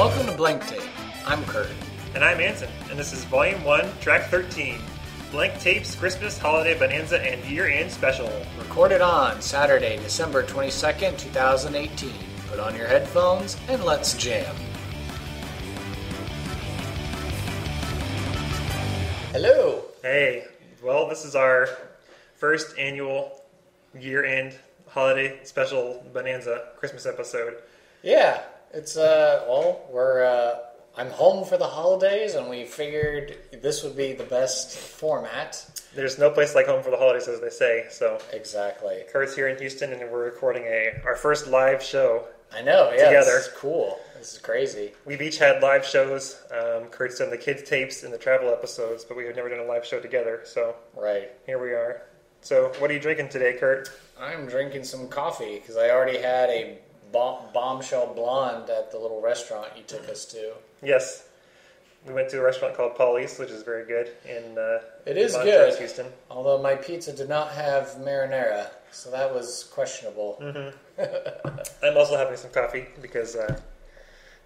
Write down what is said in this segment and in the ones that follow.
Welcome to Blank Tape. I'm Kurt. And I'm Anson, and this is Volume 1, Track 13, Blank Tape's Christmas, Holiday, Bonanza, and Year-End Special. Recorded on Saturday, December 22nd, 2018. Put on your headphones and let's jam. Hello. Hey, well, this is our first annual year-end holiday special Bonanza Christmas episode. Yeah, it's, I'm home for the holidays, and we figured this would be the best format. There's no place like home for the holidays, as they say, so... Exactly. Kurt's here in Houston, and we're recording our first live show. I know, yeah, together. This is cool. This is crazy. We've each had live shows. Kurt's done the kids' tapes and the travel episodes, but we have never done a live show together, so... Right. Here we are. So, what are you drinking today, Kurt? I'm drinking some coffee, because I already had a bombshell blonde at the little restaurant you took us to. Yes. We went to a restaurant called Polly's, which is very good in it is Montrose, good, Houston. Although my pizza did not have marinara, so that was questionable. Mm-hmm. I'm also having some coffee because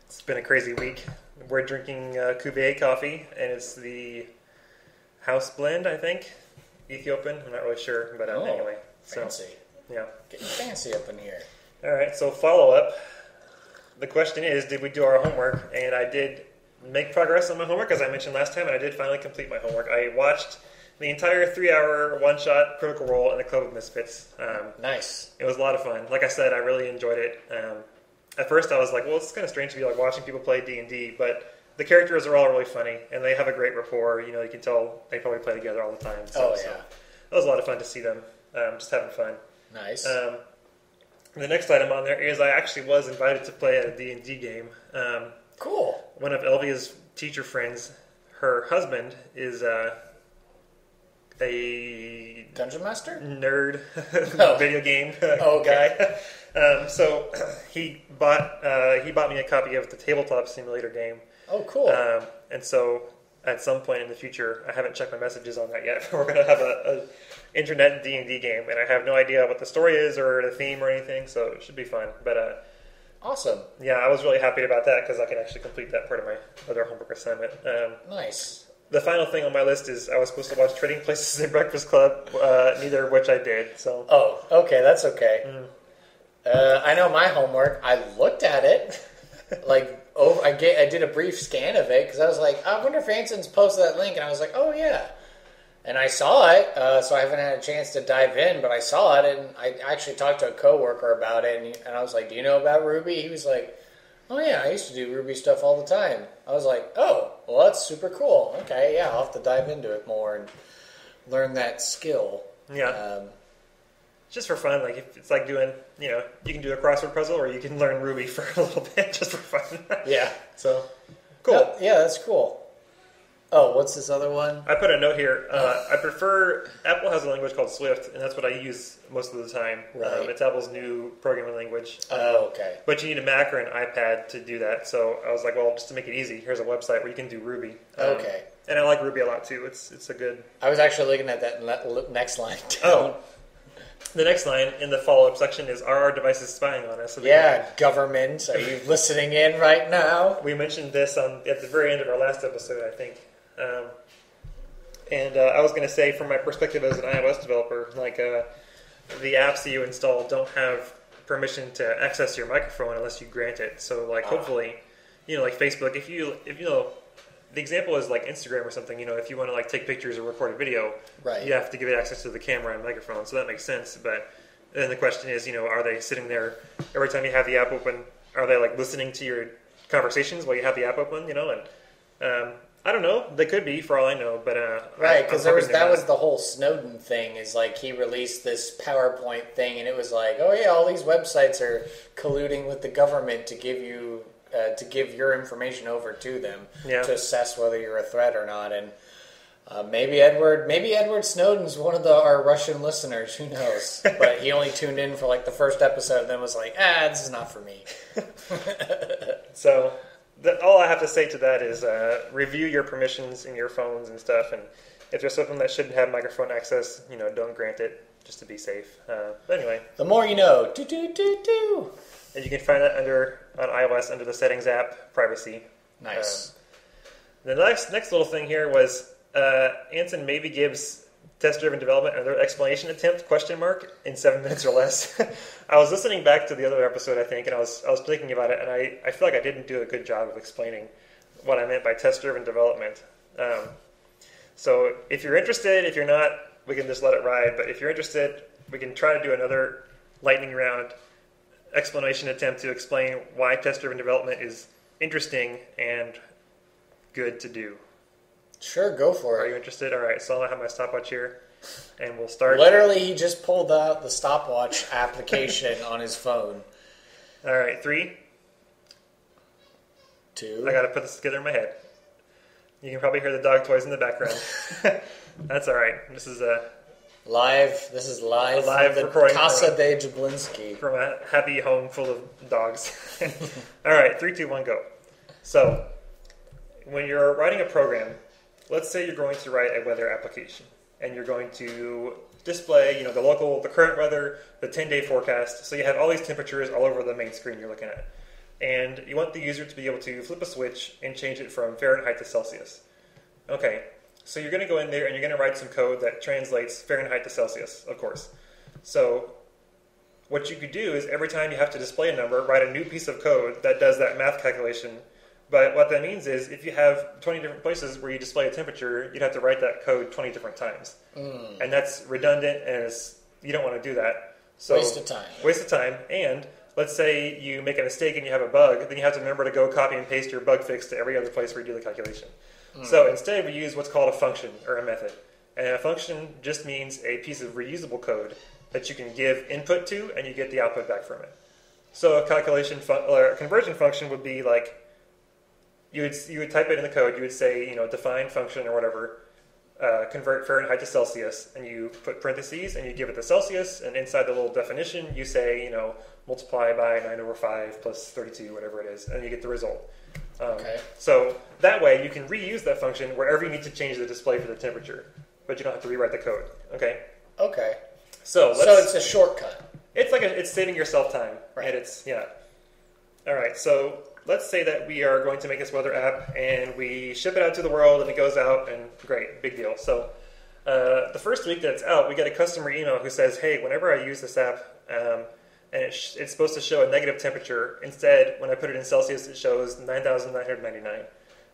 it's been a crazy week. We're drinking Cuvée coffee, and it's the house blend, I think. Ethiopian, I'm not really sure, but anyway. Fancy. So, yeah. Getting fancy up in here. All right, so follow-up. The question is, did we do our homework? And I did make progress on my homework, as I mentioned last time, and I did finally complete my homework. I watched the entire 3-hour one-shot Critical Role in the Club of Misfits. Nice. It was a lot of fun. Like I said, I really enjoyed it. At first, I was like, well, it's kind of strange to be like watching people play D&D, but the characters are all really funny, and they have a great rapport. You know, you can tell they probably play together all the time. So it was a lot of fun to see them just having fun. Nice. The next item on there is I actually was invited to play a D&D game. Cool. One of Elvia's teacher friends, her husband, is a Dungeon Master? Nerd video game okay. guy. So he bought me a copy of the Tabletop Simulator game. Oh, cool. And so at some point in the future, I haven't checked my messages on that yet, we're going to have a internet D&D game, and I have no idea what the story is or the theme or anything, so it should be fun. But awesome. Yeah, I was really happy about that because I can actually complete that part of my other homework assignment. Nice. The final thing on my list is I was supposed to watch Trading Places and Breakfast Club, neither of which I did. So. Oh, okay, that's okay. I know my homework. I looked at it, I did a brief scan of it because I was like, I wonder if Anson's posted that link, and I was like, oh yeah. And I saw it, so I haven't had a chance to dive in, but I saw it, and I actually talked to a coworker about it, and I was like, do you know about Ruby? He was like, oh yeah, I used to do Ruby stuff all the time. I was like, oh, well that's super cool. Okay, yeah, I'll have to dive into it more and learn that skill. Yeah. Just for fun, like it's like doing, you can do a crossword puzzle, or you can learn Ruby for a little bit just for fun. Yeah. So, cool. Yeah, that's cool. Oh, what's this other one? I put a note here. I prefer, Apple has a language called Swift, and that's what I use most of the time. Right. It's Apple's new programming language. Oh, okay. But you need a Mac or an iPad to do that. So I was like, well, just to make it easy, here's a website where you can do Ruby. Okay. And I like Ruby a lot, too. It's a good... I was actually looking at that next line, too. Oh. The next line in the follow-up section is, are our devices spying on us? So government, are you listening in right now? We mentioned this at the very end of our last episode, I think. I was going to say, from my perspective as an iOS developer, the apps that you install don't have permission to access your microphone unless you grant it. So, hopefully, like Facebook, if you know, the example is like Instagram or something. If you want to take pictures or record a video, right, you have to give it access to the camera and microphone. So that makes sense. But then the question is, are they sitting there every time you have the app open? Are they listening to your conversations while you have the app open? I don't know. They could be, for all I know. But right, because that was the whole Snowden thing. Is he released this PowerPoint thing, and it was like, oh yeah, all these websites are colluding with the government to give you to give your information over to them to assess whether you're a threat or not. And maybe Edward Snowden's one of our Russian listeners. Who knows? But he only tuned in for the first episode, and then was like, this is not for me. So. All I have to say to that is review your permissions in your phones and stuff, and if there's something that shouldn't have microphone access, don't grant it, just to be safe. But anyway. The more you know. Do. And you can find that under on iOS under the Settings app, Privacy. Nice. The next little thing here was Anson maybe gives test-driven development another explanation attempt, ? In 7 minutes or less. I was listening back to the other episode, I think, and I was thinking about it, and I feel like I didn't do a good job of explaining what I meant by test-driven development. So if you're interested, if you're not, we can just let it ride. But if you're interested, we can try to do another lightning round explanation attempt to explain why test-driven development is interesting and good to do. Sure, go for Are it. you interested? All right, so I'll have my stopwatch here, and we'll start. Literally, he just pulled out the stopwatch application on his phone. All right, 3, 2. I got to put this together in my head. You can probably hear the dog toys in the background. That's all right. This is live. This is live. A live from the recording Casa de Jablinski. from a happy home full of dogs. All right, 3, 2, 1, go. So, when you're writing a program, let's say you're going to write a weather application, and you're going to display, the current weather, the 10-day forecast. So you have all these temperatures all over the main screen you're looking at. And you want the user to be able to flip a switch and change it from Fahrenheit to Celsius. Okay, so you're going to go in there and you're going to write some code that translates Fahrenheit to Celsius, of course. So what you could do is every time you have to display a number, write a new piece of code that does that math calculation. But what that means is if you have 20 different places where you display a temperature, you'd have to write that code 20 different times. And that's redundant, and you don't want to do that. So, Waste of time. Waste of time. And let's say you make a mistake and you have a bug, then you have to remember to go copy and paste your bug fix to every other place where you do the calculation. So instead we use what's called a function or a method. And a function just means a piece of reusable code that you can give input to and you get the output back from it. So a calculation or a conversion function would be like, you would type it in the code, you would say, define function or whatever, convert Fahrenheit to Celsius, and you put parentheses and you give it the Celsius, and inside the little definition you say, multiply by 9/5 plus 32, whatever it is, and you get the result. Okay. So that way you can reuse that function wherever you need to change the display for the temperature, but you don't have to rewrite the code. Okay. Okay. So it's a shortcut. It's saving yourself time, Right. And All right. So let's say that we are going to make this weather app and we ship it out to the world and it goes out and great, big deal. So the first week that it's out, we get a customer email who says, hey, whenever I use this app, and it's supposed to show a negative temperature. Instead, when I put it in Celsius, it shows 9,999.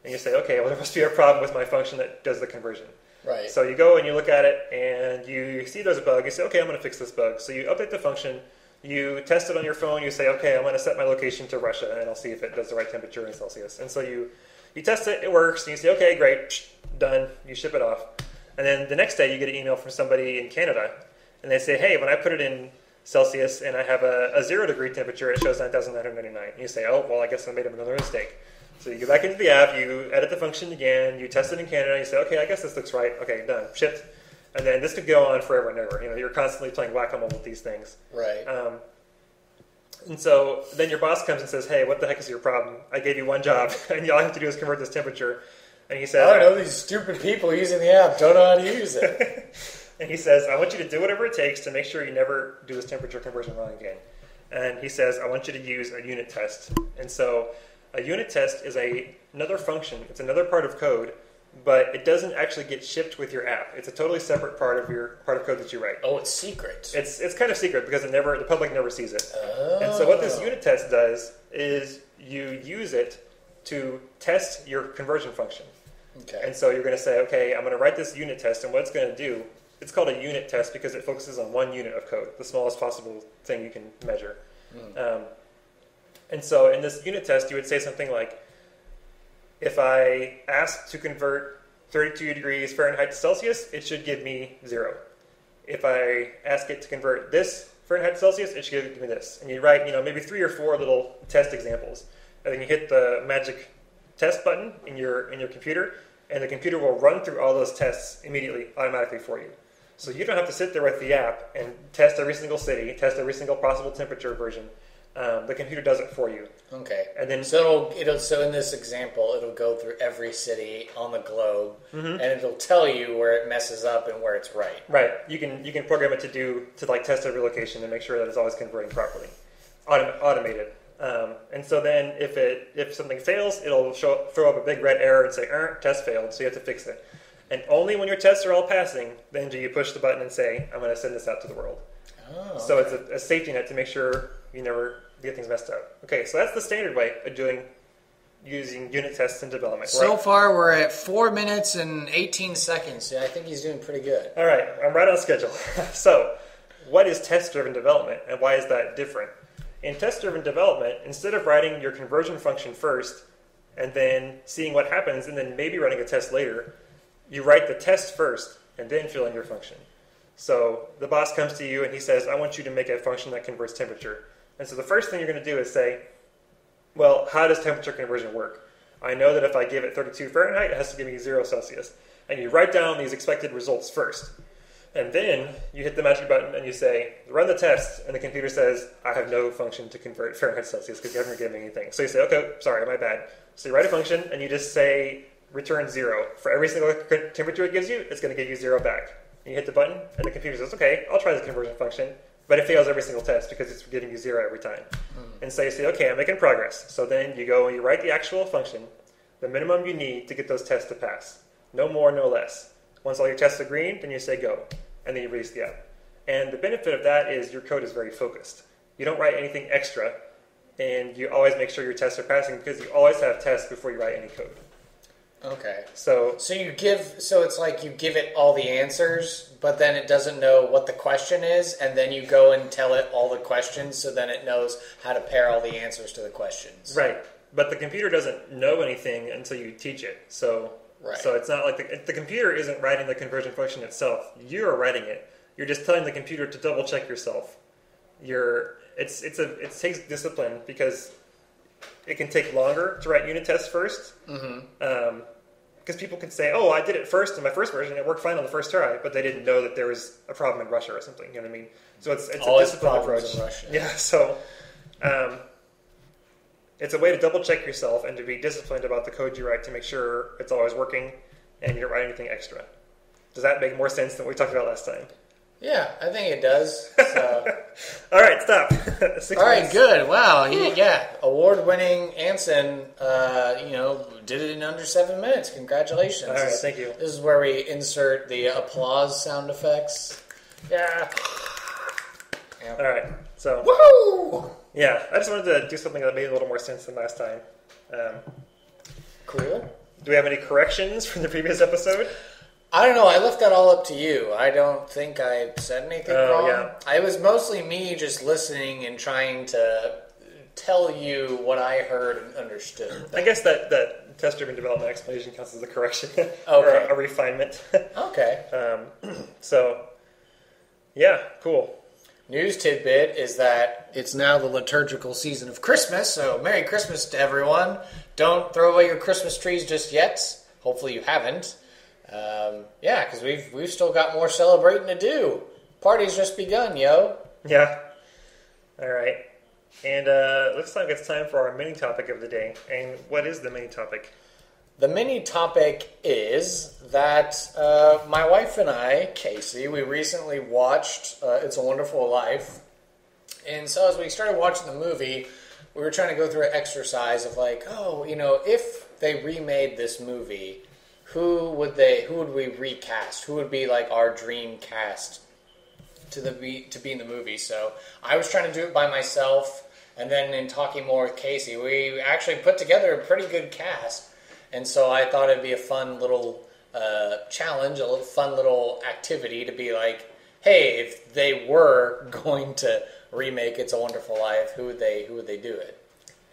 And you say, okay, well, there must be a problem with my function that does the conversion. Right. So you go and you look at it, and you see there's a bug. You say, okay, I'm going to fix this bug. So you update the function. You test it on your phone. You say, okay, I'm going to set my location to Russia, and I'll see if it does the right temperature in Celsius. And so you test it. It works. And you say, okay, great, done. You ship it off. And then the next day, you get an email from somebody in Canada, and they say, hey, when I put it in Celsius and I have a 0 degree temperature, it shows 9,999. And you say, oh, well, I guess I made another mistake. So you go back into the app, you edit the function again, you test it in Canada, and you say, okay, I guess this looks right. Okay, done, shipped. And then this could go on forever and ever. You're constantly playing whack-a-mole with these things. Right. And so then your boss comes and says, hey, what the heck is your problem? I gave you one job, and all you have to do is convert this temperature. And he says, I don't know, these stupid people using the app don't know how to use it. And he says, I want you to do whatever it takes to make sure you never do this temperature conversion wrong again. And he says, I want you to use a unit test. And so a unit test is another function. It's another part of code, but it doesn't actually get shipped with your app. It's a totally separate part of code that you write. Oh, it's secret. It's kind of secret because the public never sees it. Oh. And so what this unit test does is you use it to test your conversion function. Okay. And so you're going to say, okay, I'm going to write this unit test, and what it's going to do, it's called a unit test because it focuses on one unit of code, the smallest possible thing you can measure. And so in this unit test, you would say something like, if I ask to convert 32 degrees Fahrenheit to Celsius, it should give me 0. If I ask it to convert this Fahrenheit to Celsius, it should give me this. And you write, maybe 3 or 4 little test examples. And then you hit the magic test button in your computer, and the computer will run through all those tests immediately, automatically for you. So you don't have to sit there with the app and test every single city, test every single possible temperature version. The computer does it for you. Okay. And then so so in this example, it'll go through every city on the globe, and it'll tell you where it messes up and where it's right. Right. You can program it to test every location and make sure that it's always converting properly. Automated. And so then if something fails, it'll throw up a big red error and say, test failed, so you have to fix it. And only when your tests are all passing, then do you push the button and say, I'm going to send this out to the world. Oh, okay. So it's a safety net to make sure you never get things messed up. Okay, so that's the standard way of using unit tests in development. So far, we're at 4 minutes and 18 seconds. Yeah, I think he's doing pretty good. All right, I'm right on schedule. So, what is test-driven development, and why is that different? In test-driven development, instead of writing your conversion function first, and then seeing what happens, and then maybe writing a test later, you write the test first, and then fill in your function. So, the boss comes to you, and he says, I want you to make a function that converts temperature. And so the first thing you're going to do is say, well, how does temperature conversion work? I know that if I give it 32 Fahrenheit, it has to give me 0 Celsius. And you write down these expected results first. And then you hit the magic button and you say, run the test. And the computer says, I have no function to convert Fahrenheit to Celsius because you haven't given me anything. So you say, okay, sorry, my bad. So you write a function and you just say, return 0. For every single temperature it gives you, it's going to give you 0 back. And you hit the button and the computer says, okay, I'll try the conversion function. But it fails every single test because it's giving you 0 every time. And so you say, okay, I'm making progress. So then you go and you write the actual function, the minimum you need to get those tests to pass. No more, no less. Once all your tests are green, then you say go. And then you release the app. And the benefit of that is your code is very focused. You don't write anything extra. And you always make sure your tests are passing because you always have tests before you write any code. Okay. So it's like you give it all the answers, but then it doesn't know what the question is, and then you go and tell it all the questions, so then it knows how to pair all the answers to the questions. Right. But the computer doesn't know anything until you teach it. So it's not like the computer isn't writing the conversion function itself. You're writing it. You're just telling the computer to double check yourself. It takes discipline because it can take longer to write unit tests first. Because people can say, oh, I did it first in my first version, it worked fine on the first try, but they didn't know that there was a problem in Russia or something, you know what I mean? So it's a disciplined approach. Yeah, so it's a way to double check yourself and to be disciplined about the code you write to make sure it's always working and you don't write anything extra. Does that make more sense than what we talked about last time? Yeah, I think it does. So. All right, stop. All right, good. Wow. Award-winning Anson, did it in under 7 minutes. Congratulations. All right, thank you. This is where we insert the applause sound effects. Yeah. All right, so. Woohoo! Yeah, I just wanted to do something that made a little more sense than last time. Cool. Do we have any corrections from the previous episode? I don't know. I left that all up to you. I don't think I said anything wrong. Yeah. It was mostly me just listening and trying to tell you what I heard and understood. I guess that test-driven development explanation counts as a correction or a refinement. Okay. So, yeah, cool. News tidbit is that it's now the liturgical season of Christmas, so Merry Christmas to everyone. Don't throw away your Christmas trees just yet. Hopefully you haven't. Because we've still got more celebrating to do. Party's just begun, yo. Yeah. All right. And looks like it's time for our mini topic of the day. And what is the mini topic? The mini topic is that my wife and I, Casey, we recently watched It's a Wonderful Life. And so as we started watching the movie, we were trying to go through an exercise of like, if they remade this movie, who would we recast? Who would be like our dream cast to be in the movie? So I was trying to do it by myself, and then in talking more with Casey, we actually put together a pretty good cast. And so I thought it'd be a fun little challenge, a fun little activity to be like, hey, if they were going to remake It's a Wonderful Life, who would they do it?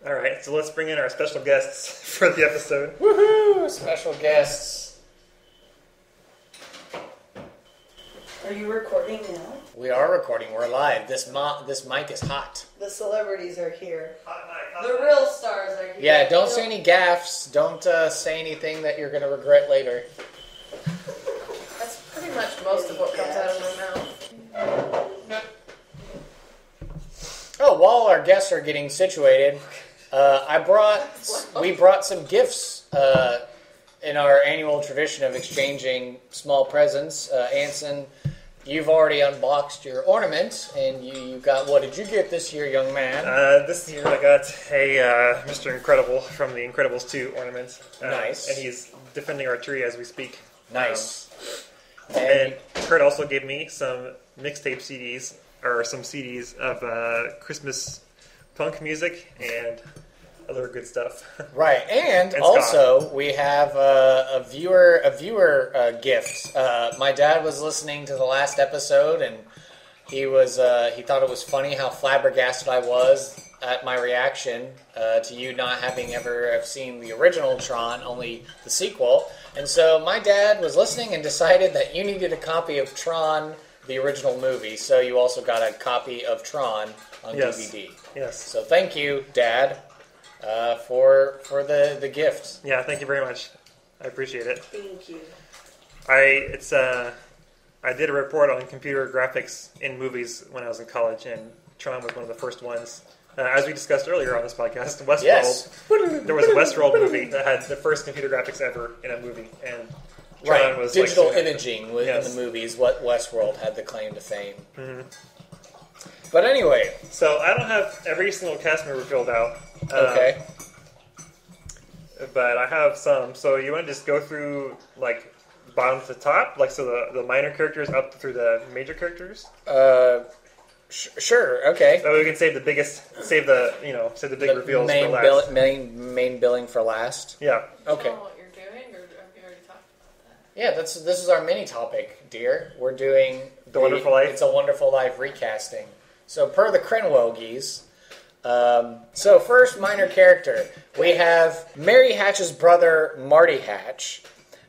All right, so let's bring in our special guests for the episode. Woohoo! Special guests. Are you recording now? We are recording. We're live. This mic is hot. The celebrities are here. Hot The real stars are here. Yeah, don't say any gaffes. Don't say anything that you're going to regret later. That's pretty much most of what comes out of my mouth. Oh, while our guests are getting situated, we brought some gifts in our annual tradition of exchanging small presents. Anson you've already unboxed your ornaments, and you got, what did you get this year, young man? This year I got a Mr. Incredible from the Incredibles 2 ornament. Nice. And he's defending our tree as we speak. Nice. And Kurt also gave me some mixtape CDs, or some CDs of Christmas punk music and other good stuff. Right, and also we have a viewer gift. My dad was listening to the last episode, and he thought it was funny how flabbergasted I was at my reaction to you not having ever have seen the original Tron, only the sequel. And so my dad was listening and decided that you needed a copy of Tron, the original movie. So you also got a copy of Tron on DVD. Yes. So thank you, Dad, for the gift. Yeah, thank you very much. I appreciate it. Thank you. I did a report on computer graphics in movies when I was in college, and Tron was one of the first ones. As we discussed earlier on this podcast, Westworld. Yes. There was a Westworld movie that had the first computer graphics ever in a movie, and Tron was digital like, imaging in the movies. What Westworld had the claim to fame. Mm-hmm. But anyway, so I don't have every single cast member filled out. Okay. But I have some. So you want to just go through like bottom to top, like so the minor characters up through the major characters. Sure. Okay. So we can save the big reveals main for last. Main billing for last. Yeah. Okay. Do you know what you're doing, or have you already talked about that? Yeah, this is our mini topic, dear. We're doing The Wonderful Life. It's a Wonderful Life recasting. So per the Crenwogies. So first minor character, we have Mary Hatch's brother Marty Hatch.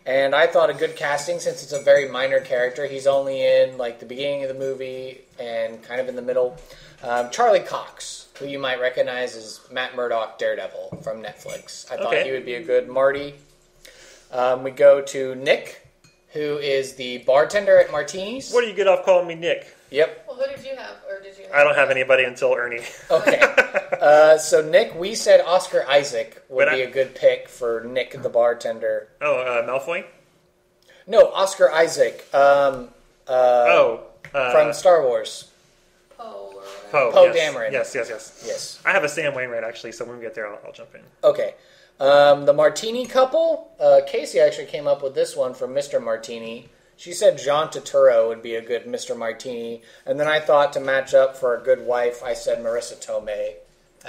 And I thought a good casting, since it's a very minor character. He's only in like the beginning of the movie and kind of in the middle. Charlie Cox, who you might recognize as Matt Murdock Daredevil from Netflix. I thought he would be a good Marty. We go to Nick, who is the bartender at Martini's. What do you get off calling me Nick? Yep. Well, who did you have, or did you have? I don't have anybody until Ernie. Okay. So Nick, we said Oscar Isaac would be a good pick for Nick the bartender. Oh, Malfoy? No, Oscar Isaac. From Star Wars. Poe. Poe Dameron. Yes. I have a Sam Wainwright, actually, so when we get there, I'll jump in. Okay. The Martini couple. Casey actually came up with this one from Mr. Martini. She said John Turturro would be a good Mr. Martini. And then I thought to match up for a good wife, I said Marissa Tomei.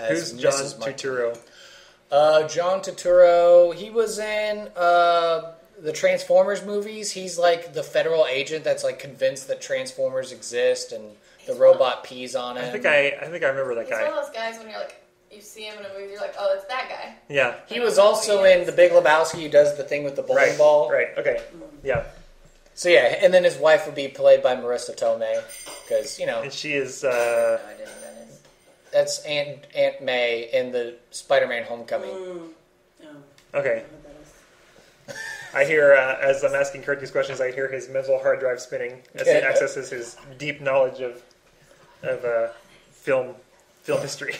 Who's John Turturro? John Turturro, he was in the Transformers movies. He's like the federal agent that's like convinced that Transformers exist and the robot pees on him. I think I remember that guy. He's one of those guys when you're like, you see him in a movie, you're like, oh, it's that guy. Yeah. He was also in The Big Lebowski, who does the thing with the bowling ball. Right, okay. Yeah. So yeah, and then his wife would be played by Marissa Tomei, because, you know. And she is, No idea who that is. That's Aunt May in the Spider-Man Homecoming. Okay. I hear, as I'm asking Kurt these questions, I hear his mental hard drive spinning as he accesses his deep knowledge of film history.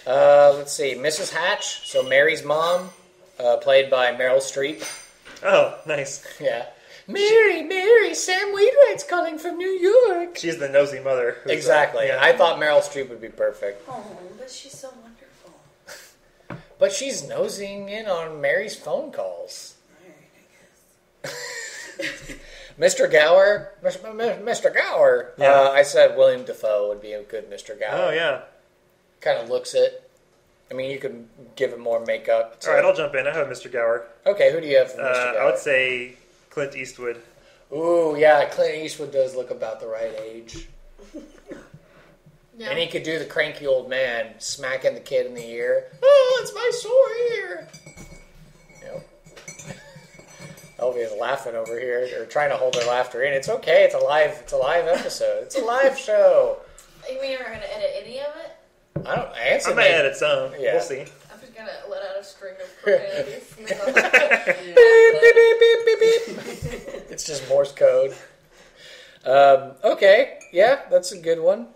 Let's see, Mrs. Hatch, so Mary's mom, played by Meryl Streep. Oh, nice. Yeah. Mary, Sam Wainwright's calling from New York. She's the nosy mother. Exactly. Yeah. I thought Meryl Streep would be perfect. Oh, but she's so wonderful. But she's nosing in on Mary's phone calls. Right, I guess. Mr. Gower. Mr. Gower. Yeah. I said William Dafoe would be a good Mr. Gower. Oh, yeah. Kind of looks it. I mean, you could give him more makeup. All right, I'll jump in. I have Mr. Gower. Okay, who do you have for Mr. Gower? I would say Clint Eastwood. Ooh, yeah, Clint Eastwood does look about the right age. Yeah. And he could do the cranky old man smacking the kid in the ear. Oh, it's my sore ear. You know? Elvia's laughing over here, or trying to hold her laughter in. It's okay. It's a live episode. It's a live show. You mean you're not going to edit any of it? I don't answer. I might edit some. Yeah. We'll see. I'm just going to let out a string of profanities. And then Beep, beep, beep, beep, beep. It's just Morse code. Okay, yeah, that's a good one.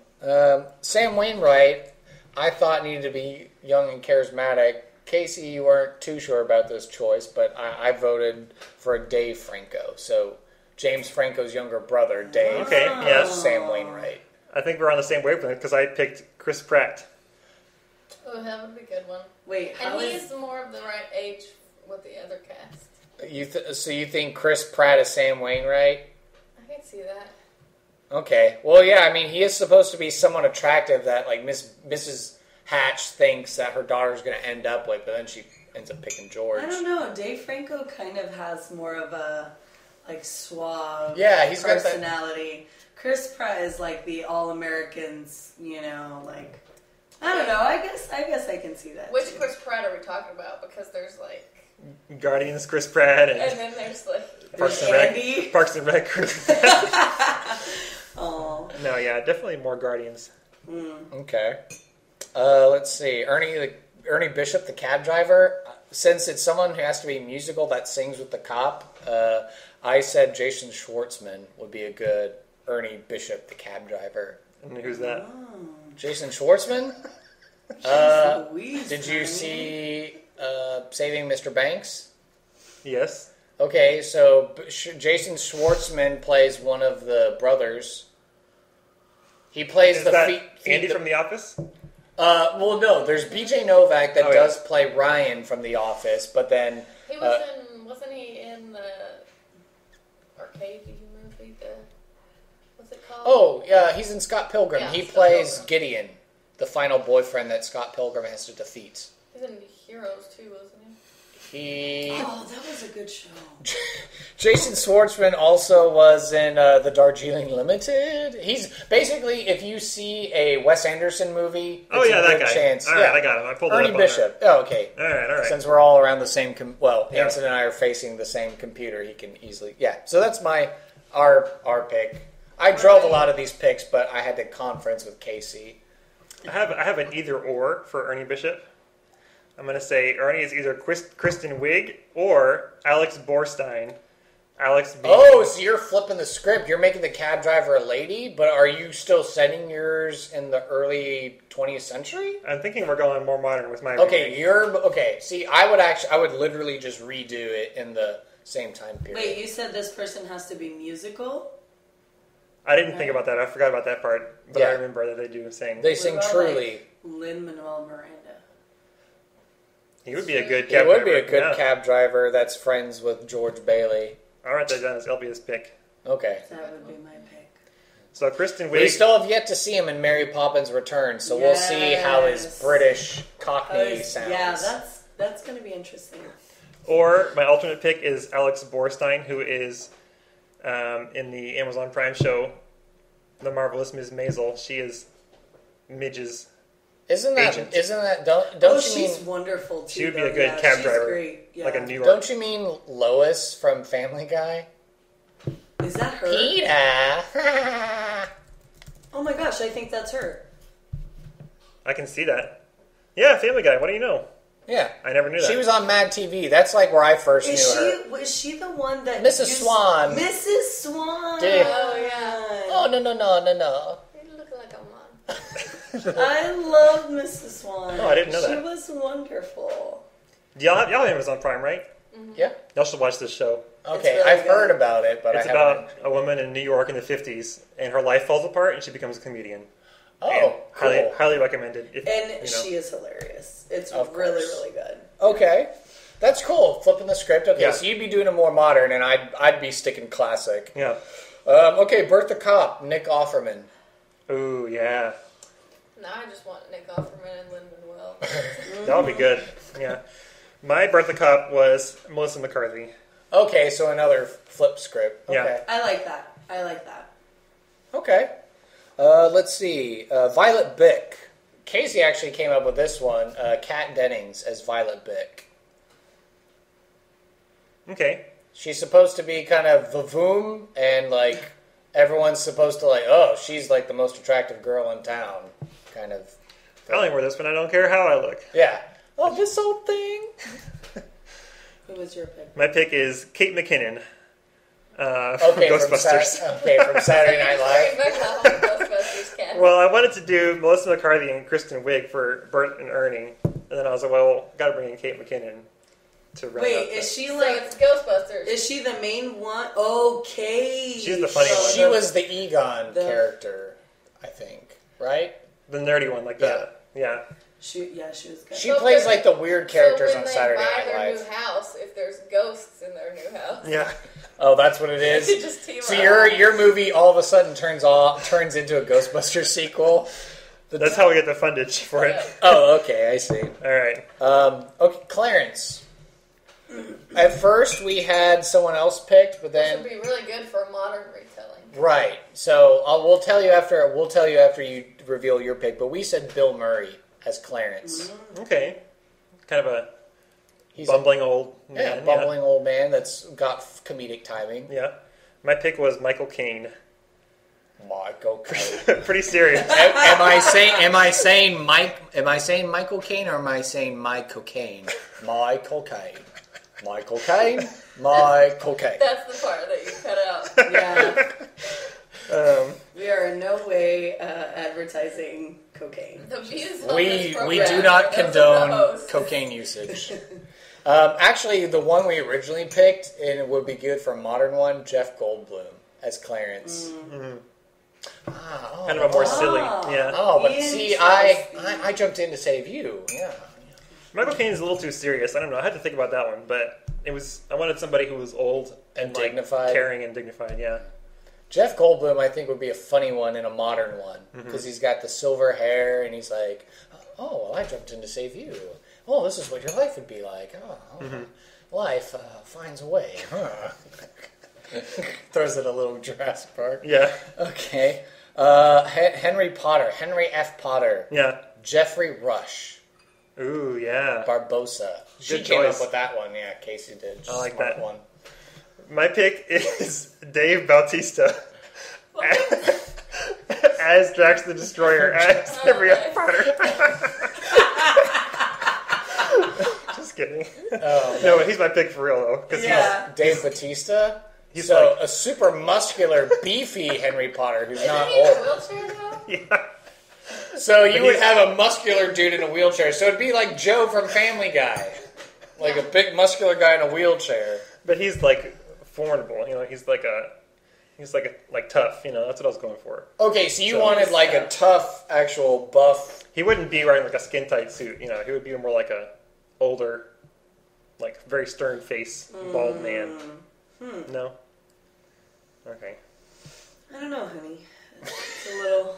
Sam Wainwright, I thought needed to be young and charismatic. Casey, you weren't too sure about this choice, but I voted for Dave Franco. So James Franco's younger brother, Dave. Okay, yeah. Sam Wainwright. I think we're on the same wavelength because I picked Chris Pratt. Oh, that would be a good one. Wait, and he's more of the right age with the other cast. So you think Chris Pratt is Sam Wainwright? I can see that. Okay. Well, yeah, I mean, he is supposed to be someone attractive that, like, Mrs. Hatch thinks that her daughter's going to end up with, but then she ends up picking George. I don't know. Dave Franco kind of has more of a, like, suave he's personality. Got that. Chris Pratt is, like, the all-Americans, you know, like... I don't know. I guess I can see that. Which too. Chris Pratt are we talking about? Because there's like Guardians, Chris Pratt, and then there's like Parks and Rec. Parks and Rec. Oh no, yeah, definitely more Guardians. Okay. Let's see. Ernie Bishop, the cab driver. Since it's someone who has to be musical that sings with the cop, I said Jason Schwartzman would be a good Ernie Bishop, the cab driver. And who's that? Oh. Jason Schwartzman? Louise, did you see Saving Mr. Banks? Yes. Okay, so Jason Schwartzman plays one of the brothers. He plays Andy from The Office? Well, no, there's BJ Novak that does play Ryan from The Office, but then... He was wasn't he in the arcade movie, what's it called? Oh, yeah, he's in Scott Pilgrim. Yeah, he Scott plays Pilgrim. Gideon, the final boyfriend that Scott Pilgrim has to defeat. He's in Heroes too, wasn't he? Oh, that was a good show. Jason Schwartzman also was in the Darjeeling Limited. He's basically, if you see a Wes Anderson movie, it's a that good guy. chance. All right, I got him. I pulled it Ernie up on Bishop. Oh, okay. All right. Since we're all around the same, Anson and I are facing the same computer, he can easily, So that's our pick. I drove a lot of these picks, but I had to conference with Casey. I have an either or for Ernie Bishop. I'm going to say Ernie is either Kristen Wiig or Alex Borstein. Alex being... Oh, so you're flipping the script. You're making the cab driver a lady, but are you still setting yours in the early 20th century? I'm thinking we're going more modern with my Okay, okay. See, I would literally just redo it in the same time period. Wait, you said this person has to be musical? I didn't think about that. I forgot about that part, but I remember that they do sing. They sing Truly. Like Lin-Manuel Miranda. He would be a good cab driver. He would be a good cab driver that's friends with George Bailey. All right, that down as LB's pick. Okay. That would be my pick. So Kristen Wiig... We still have yet to see him in Mary Poppins Returns, so we'll see how his British Cockney sounds. Yeah, that's going to be interesting. Or my alternate pick is Alex Borstein, who is in the Amazon Prime show, The Marvelous Ms. Maisel. She is Midge's agent. Don't you she's mean wonderful too. She would be a good cab driver, great. Yeah. like a New York. Don't you mean Lois from Family Guy? Is that her? Peter. Oh my gosh, I think that's her. I can see that. Yeah, Family Guy. What do you know? Yeah, I never knew that. She was on Mad TV. That's like where I first knew her. Was she the one that Mrs. Swan? Mrs. Swan. Dude. Oh yeah. Oh no. You look like a mom. I love Mrs. Swan. Oh, I didn't know that. She was wonderful. Y'all have Amazon Prime, right? Mm-hmm. Yeah. Y'all should watch this show. Okay, really I've good. heard about it, but It's I haven't. about a woman in New York in the 50s, and her life falls apart, and she becomes a comedian. Oh, And cool. highly recommended. And she is hilarious. It's Of really, course. really good. Okay, that's cool. Flipping the script. Okay, Yeah. so you'd be doing it more modern, and I'd be sticking classic. Yeah. Okay, Bertha Kopp, Nick Offerman. Ooh, yeah. Now I just want Nick Offerman and Lin-Manuel. That would be good. Yeah. My Bertha Kopp was Melissa McCarthy. Okay, so another flip script. Okay. Yeah. I like that. Okay. Let's see. Violet Bick. Casey actually came up with this one. Kat Dennings as Violet Bick. Okay. She's supposed to be kind of vavoom, and like everyone's supposed to like, oh, she's like the most attractive girl in town, kind of. I only wear this one. I don't care how I look. Yeah. Oh, this old thing. Who was your pick? My pick is Kate McKinnon from Okay, Ghostbusters. from Saturday Night Live. Bring back the whole Ghostbusters cast. Well, I wanted to do Melissa McCarthy and Kristen Wiig for Bert and Ernie, and then I was like, well, got to bring in Kate McKinnon. to round Wait, out is the- she So like? it's Ghostbusters. Is she the main one? Okay. She's the funny one. She was the Egon character, I think, right? the nerdy one, like that. Yeah. She was good. She plays like the weird characters so when on Saturday they buy Night their Live. new house, if there's ghosts in their new house, Yeah. Oh, that's what it they is. just team So up. your movie all of a sudden turns into a Ghostbusters sequel. That's how we get the fundage for it. Oh, okay, I see. All right. Okay, Clarence. At first we had someone else picked, but This would then be really good for a modern retelling. right. So we'll tell you after you reveal your pick. But we said Bill Murray as Clarence. Okay. Kind of a He's bumbling old a man. bumbling old man that's got comedic timing. Yeah. My pick was Michael Caine. Michael Caine. Pretty serious. Am I saying Michael Caine or am I saying Michael Caine? Michael Caine. Michael Caine. Michael Caine. That's the part that you cut out. Yeah. We are in no way advertising cocaine. The views on this We program do not are those of the condone host. cocaine usage. Actually, the one we originally picked, and it would be good for a modern one, Jeff Goldblum as Clarence. Kind of a more silly. Yeah. Oh, but see, I jumped in to save you. Yeah. Michael Caine is a little too serious. I don't know. I had to think about that one, but I wanted somebody who was old And like, dignified. caring and dignified. Yeah. Jeff Goldblum, I think, would be a funny one and a modern one because he's got the silver hair and he's like, "Oh, well, I jumped in to save you. Oh, this is what your life would be like. Oh, life finds a way." Huh. Throws it a little Jurassic Park. Yeah. Okay. Henry F. Potter, Yeah. Jeffrey Rush, Ooh, yeah. Barbosa. She Good came choice. up with that one. Yeah, Casey did. I like Smart that. one. My pick is Dave Bautista as Drax the Destroyer, as Henry F. Potter. Just kidding. Oh, No, but he's my pick for real, though. Because Dave Bautista. He's so like- a super muscular, beefy Henry Potter who's Isn't not he in a old. wheelchair though? yeah. So you But would he's- have a muscular dude in a wheelchair. So it'd be like Joe from Family Guy, like a big muscular guy in a wheelchair. But he's like formidable. You know, he's like tough. You know, that's what I was going for. Okay, so you So- wanted like a tough, actual buff. He wouldn't be wearing like a skin tight suit. You know, he would be more like a older, like very stern face, bald man. No. Okay. I don't know, honey. It's a little.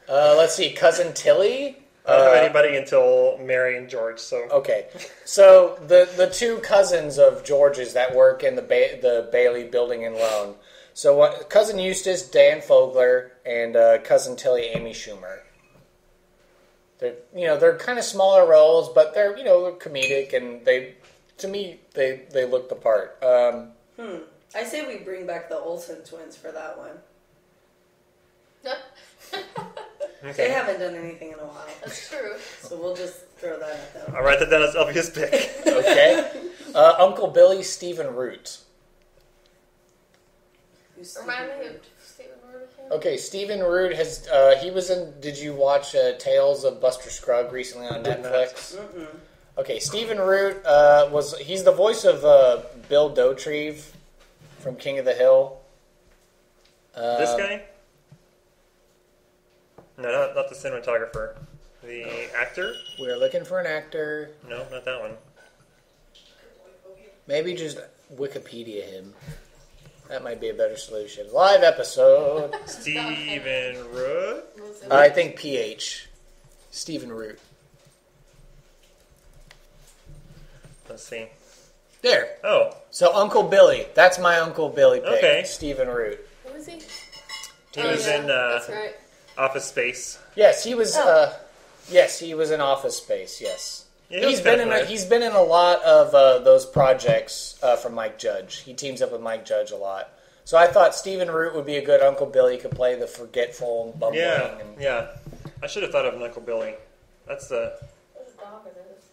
Let's see, Cousin Tilly. I don't have anybody until Mary and George. So Okay, so the two cousins of George's that work in the Bailey Building and Loan. So Cousin Eustace, Dan Fogler, and Cousin Tilly, Amy Schumer. They're kind of smaller roles, but they're comedic and they look the part. I say we bring back the Olsen twins for that one. They okay. haven't done anything in a while, That's true. so we'll just throw that at them. I'll write that down as Elvia's pick. Okay, Uncle Billy, Stephen Root. Who's Remind me Stephen of Stephen Root again. Okay, Stephen Root has he was in. Did you watch Tales of Buster Scruggs recently on Did not. Netflix? Mm-mm. Okay, Stephen Root he's the voice of Bill Dauterive from King of the Hill. This guy? No, not the cinematographer. The actor? We're looking for an actor. No, not that one. Maybe just Wikipedia him. That might be a better solution. Live episode. Stephen Root? I think PH. Stephen Root. Let's see. There. Oh, So Uncle Billy. That's my Uncle Billy pick. Okay. Stephen Root. Who is he? he was in That's right. Office Space. Yes, he was. Oh. Yes, he was in Office Space. Yes, Yeah, he was he's been kinda funny. he's been in a lot of those projects from Mike Judge. He teams up with Mike Judge a lot. So I thought Stephen Root would be a good Uncle Billy. He could play the forgetful and bumbling. Yeah, And, yeah. I should have thought of an Uncle Billy. That's the What's dog in this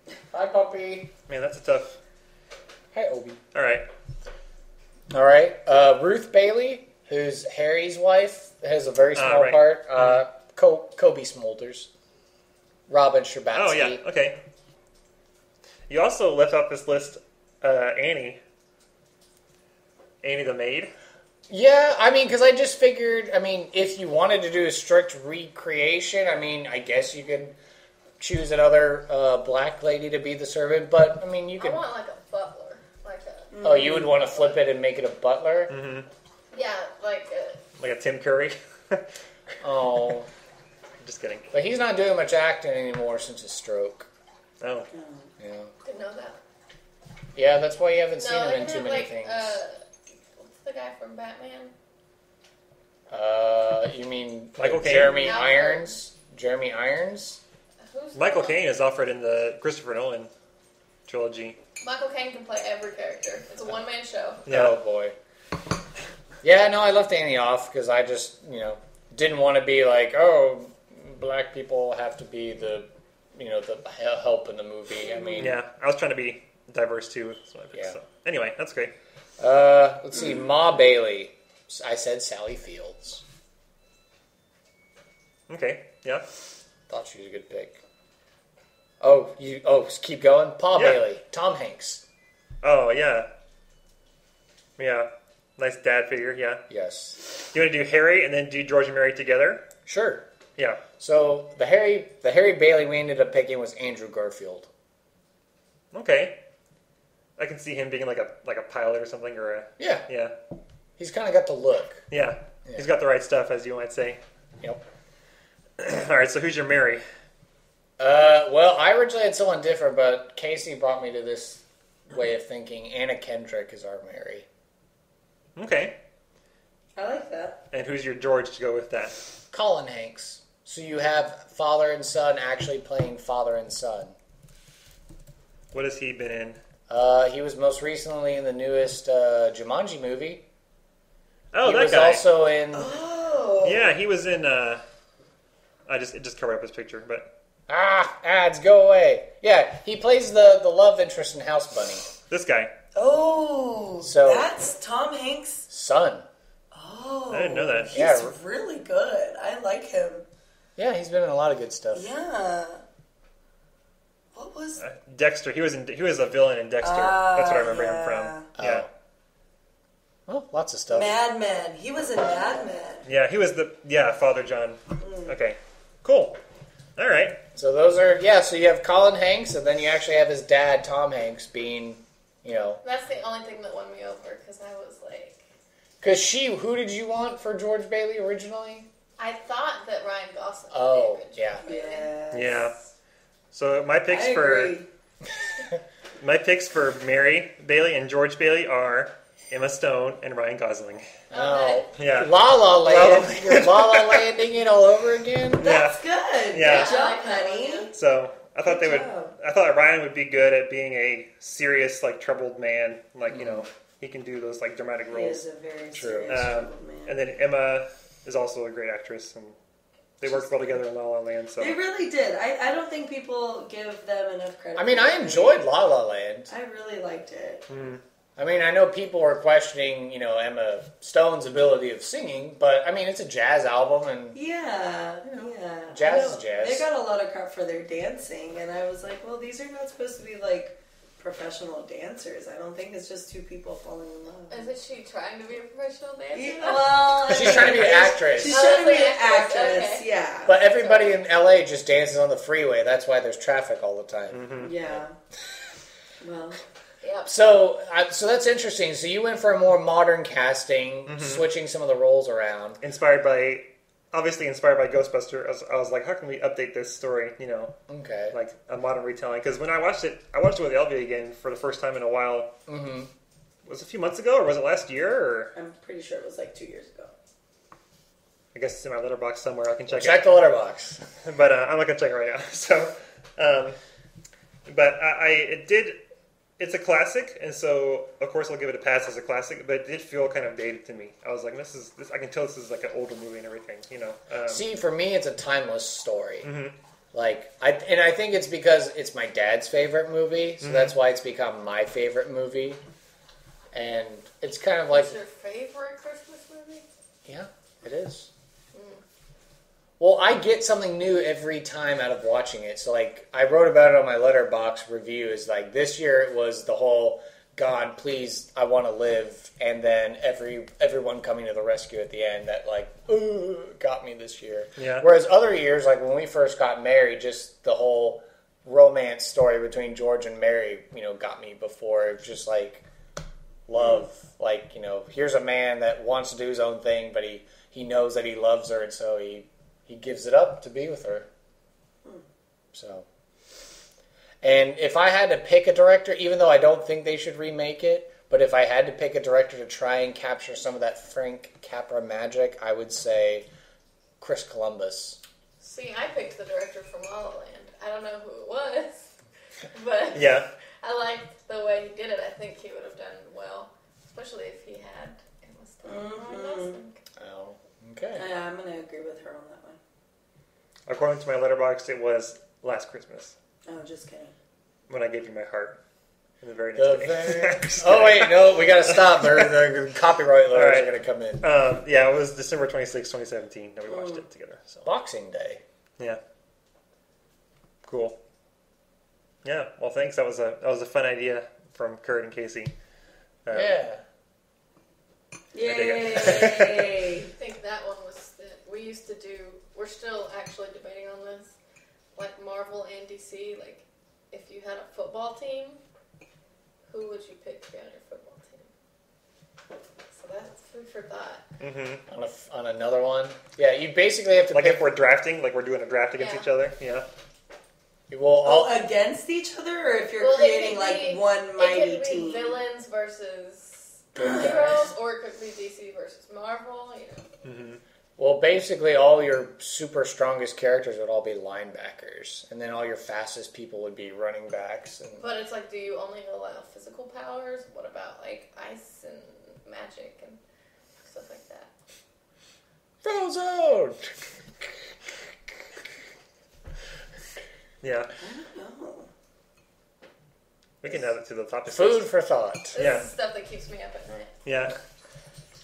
thing? Hi, puppy. man. That's a tough. Hi, Obi. All right. All right, Ruth Bailey, who's Harry's wife, has a very small right. part. Kobe Smulders, Robin Scherbatsky. Oh yeah. Okay. You also left off this list Annie. Annie the maid. Yeah, I mean, because I just figured, I mean, if you wanted to do a strict recreation, I mean, I guess you could choose another black lady to be the servant, but, I mean, you could... I want like a butler. Like a... Oh, you would want to flip it and make it a butler? Mm-hmm. Yeah, like a... Like a Tim Curry. Oh. Just kidding. But he's not doing much acting anymore since his stroke. Oh. Yeah. Didn't know that. Yeah, that's why you haven't seen No, him in they too have, many like, things. What's the guy from Batman? You mean Michael Caine? Jeremy Alfred. Irons? Jeremy Irons? Who's Michael the- Caine is Alfred in the Christopher Nolan trilogy. Michael Caine can play every character. It's a one-man show. Yeah. Oh, boy. Yeah, no, I left Annie off because I just, didn't want to be like, oh, black people have to be the help in the movie. I mean... Yeah, I was trying to be diverse too. So I picked, Yeah. so. Anyway, that's great. Let's see, Ma Bailey. I said Sally Fields. Okay, yeah. Thought she was a good pick. Keep going. Pa Yeah. Bailey. Tom Hanks. Oh, yeah. Yeah. Nice dad figure, yeah. Yes. You want to do Harry and then do George and Mary together? Sure. Yeah. So the Harry Bailey we ended up picking was Andrew Garfield. Okay. I can see him being like a pilot or something, or a... Yeah. Yeah. He's kind of got the look. Yeah. Yeah. He's got the right stuff, as you might say. Yep. All right, so who's your Mary? Well, I originally had someone different, but Casey brought me to this way of thinking. Anna Kendrick is our Mary. Okay. I like that. And who's your George to go with that? Colin Hanks. So you have father and son actually playing father and son. What has he been in? He was most recently in the newest Jumanji movie. Oh, he that was guy. also in... Oh. Yeah, he was in... it just covered up his picture, but... Ads, go away. Yeah, he plays the love interest in House Bunny. This guy. Oh, So- that's Tom Hanks' Son. Oh, I didn't know that. He's Yeah. really good. I like him. Yeah, he's been in a lot of good stuff. Yeah. What was? Dexter. He was a villain in Dexter. That's what I remember him from. Yeah. Well, lots of stuff. Mad Men. He was in Mad Men. Yeah, he was Father John. Okay. Cool. All right. So those are, so you have Colin Hanks, and then you actually have his dad, Tom Hanks, being, That's the only thing that won me over, because I was like... Because who did you want for George Bailey originally? I thought that Ryan Gosling Oh, would be a good George Bailey. Yes. Yeah. So my picks I agree. for Mary Bailey and George Bailey are Emma Stone and Ryan Gosling. Oh. Yeah. La La Land. La La Land. You're La La Landing it all over again? That's good. Yeah. Good job, honey. So I thought Good job. I thought Ryan would be good at being a serious, troubled man. He can do those dramatic He roles. is a very True. serious troubled man. And then Emma is also a great actress, and they worked well together in La La Land. So They really did. I don't think people give them enough credit. I mean, for I that enjoyed movie. La La Land. I really liked it. I mean, I know people were questioning, Emma Stone's ability of singing, but, I mean, it's a jazz album, and... Yeah. Jazz I is know jazz. They got a lot of crap for their dancing, and I was like, well, these are not supposed to be, professional dancers. I don't think it's just two people falling in love. Isn't she trying to be a professional dancer? Yeah, well, She's trying to be an actress. She's Oh, trying to be that's an an actress, actress, okay. yeah. But everybody in LA just dances on the freeway. That's why there's traffic all the time. Yeah. Well, Yep. So that's interesting. So you went for a more modern casting, switching some of the roles around. obviously inspired by Ghostbuster. I was like, how can we update this story? Okay. Like a modern retelling. Because when I watched it with Elvia again for the first time in a while. Mm-hmm. Was it a few months ago, or was it last year? Or I'm pretty sure it was 2 years ago. I guess it's in my letterbox somewhere. I can check Check it. the letterbox. But I'm not gonna check it right now. So, but it did. It's a classic, and so of course I'll give it a pass as a classic. But it did feel kind of dated to me. I was like, this. I can tell this is like an older movie and everything. See, for me, it's a timeless story. Mhm. I think it's because it's my dad's favorite movie, so that's why it's become my favorite movie. And it's kind of like, What's your favorite Christmas movie? yeah, it is. Well, I get something new every time out of watching it. So, like, I wrote about it on my Letterboxd review. Is like this year it was the whole God, please, I want to live, and then everyone coming to the rescue at the end that like got me this year. Yeah. Whereas other years, like when we first got married, just the whole romance story between George and Mary, got me before. It was just like love, like here's a man that wants to do his own thing, but he knows that he loves her, and so he gives it up to be with her. So. And if I had to pick a director, even though I don't think they should remake it, but if I had to pick a director to try and capture some of that Frank Capra magic, I would say Chris Columbus. See, I picked the director from La La Land. I don't know who it was, but yeah, I liked the way he did it. I think he would have done well, especially if he had enlisted Ryan Gosling. Oh, okay. Yeah, I'm going to agree with her on that one. according to my letterbox, it was last Christmas Oh, just kidding. when I gave you my heart. In the very next day. Oh, wait, no, we got to stop. The copyright lawyers right. are going to come in. Yeah, it was December 26, 2017 that we watched it together. So. Boxing Day. Yeah. Cool. Yeah. Well, thanks. That was a fun idea from Kurt and Casey. Yeah. Yay! I think that one was we used to do. We're still actually debating on this, like Marvel and DC. Like, if you had a football team, who would you pick to be on your football team? So that's food for thought. Mm-hmm. On another one, yeah, you basically have to like pick. if we're drafting, like we're doing a draft against each other. Yeah. Well, against each other, or if you're Well, creating like one mighty it could be team. villains versus Good heroes, guys. or it could be DC versus Marvel. Mm-hmm. Well, basically, all your super strongest characters would all be linebackers, and then all your fastest people would be running backs. And But it's like, do you only allow physical powers? What about like ice and magic and stuff like that? Frozone. Yeah. I don't know. We can add it to the topic. Food for thought. This Yeah. is stuff that keeps me up at night. Yeah.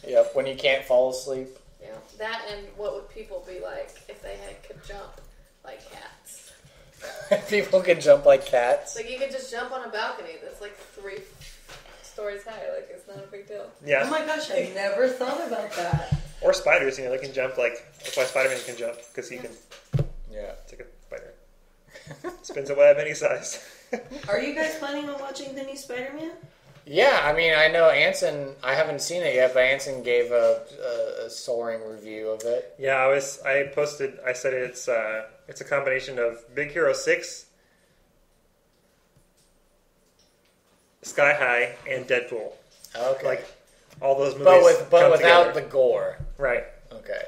Yep. When you can't fall asleep. Yeah, that and what would people be like if they could jump like cats? People can jump like cats. Like you could just jump on a balcony that's like 3 stories high. Like it's not a big deal. Yeah. Oh my gosh, I never thought about that. Or spiders, they can jump that's why Spider-Man can jump, because he can Yeah. take a spider. Spins a web any size. Are you guys planning on watching the new Spider-Man? Yeah, I mean, I know Anson. I haven't seen it yet, but Anson gave a soaring review of it. Yeah, I said it's a combination of Big Hero 6, Sky High, and Deadpool. Okay, Like all those movies, but come without together. the gore. Right. Okay,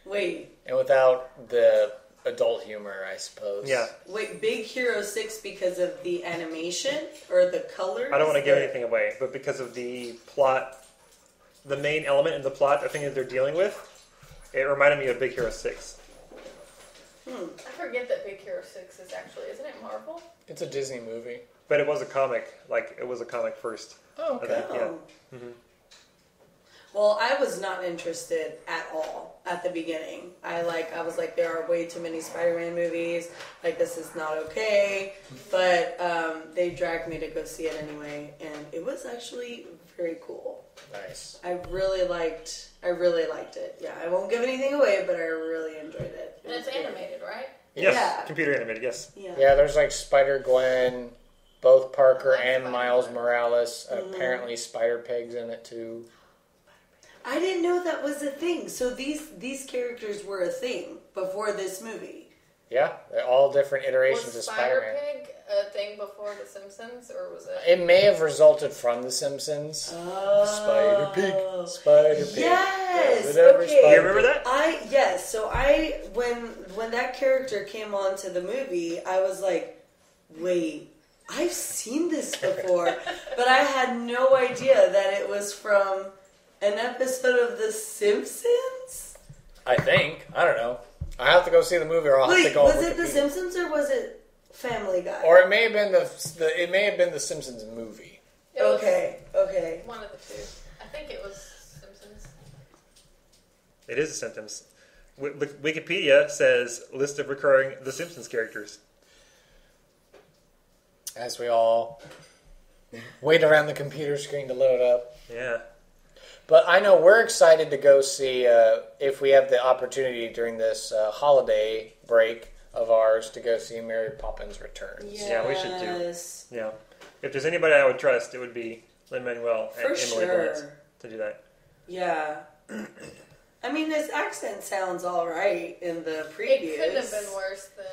Wait, and without the adult humor, I suppose. Yeah. Big Hero 6 because of the animation or the colors? I don't want to give anything away, but because of the plot, the main element in the plot, the thing that they're dealing with, it reminded me of Big Hero 6. I forget that Big Hero 6 is actually, isn't it Marvel? It's a Disney movie. But it was a comic. Like, it was a comic first. Oh, okay. Yeah. Oh. Well, I was not interested at all at the beginning. I was like, there are way too many Spider-Man movies. Like, this is not okay. But they dragged me to go see it anyway, and it was actually very cool. Nice. I really liked it. Yeah, I won't give anything away, but I really enjoyed it. And it's animated, right? Yes. Yeah. Computer animated, yes. Yeah, there's like Spider-Gwen, both Parker I like and Miles Spider-Gwen. Morales. Apparently Spider-Pig's in it too. I didn't know that was a thing. So these characters were a thing before this movie. Yeah, they're all different iterations Was of Spider-Man. Spider-Pig a thing before The Simpsons, or was it? It may have resulted from The Simpsons. Oh. Spider-Pig, Spider-Pig. Yes, Whatever, okay. You remember that? When that character came onto the movie, I was like, wait, I've seen this before, but I had no idea that it was from an episode of The Simpsons. I think. I don't know. I have to go see the movie, or I'll have to Wait, go. was on it The Wikipedia. Simpsons or was it Family Guy? Or it may have been the Simpsons movie. It was Okay. one of the two. I think it was Simpsons. It is The Simpsons. Wikipedia says list of recurring The Simpsons characters. As we all wait around the computer screen to load up. Yeah. But I know we're excited to go see, if we have the opportunity during this holiday break of ours, to go see Mary Poppins Returns. Yes. Yeah, we should do. Yeah. If there's anybody I would trust, it would be Lin-Manuel and Emily Blunt to do that. Yeah. I mean, his accent sounds all right in the previous. It couldn't have been worse than